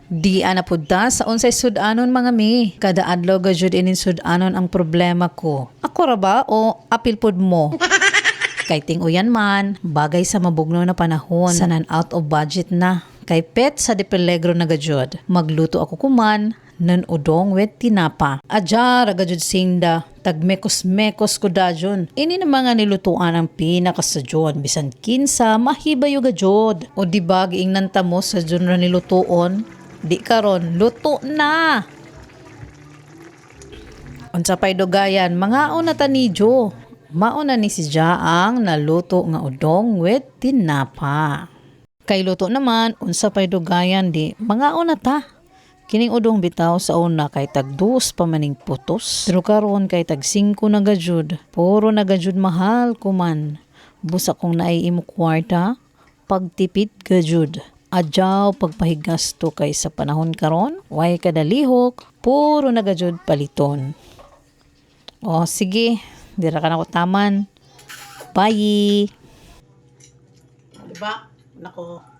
Di ana pudta sa unsay sudanon mga mi. Kada adlaw gajud inin sudanon ang problema ko. Ako ra ba o apil pud mo? Kay ting-uyan man, bagay sa mabugno na panahon, sanan out of budget na. Kay pet sa de peligro na gajud. Magluto ako kuman, nan udong wet tinapa. Adya ragajud singda, tagmekos-mekos ko dajon. Ini na mga nilutuan ang pinakasadyon, bisan kinsa mahibayo gajud. O di ba giing nantamo sa dyon ra nilutuon? Di karon luto na. Unsa pay dogayan, mga una tanidyo. Mauna ni si Jaang naluto nga udong with tinapa. Kay luto naman, unsa pay dogayan di, mga una ta. Kining udong bitaw sa una kay tag-2 pa maning putos. Pero karon kay tag-5 na gajud. Puro na gajud mahal kuman. Busa kong naay imo kwarta, pagtipid gajud. Adyaw pagpahigasto kay sa panahon karon, way kadalihok, puro na gajud paliton. O sige, dira ka na ko taman. Bye! Diba? Nako.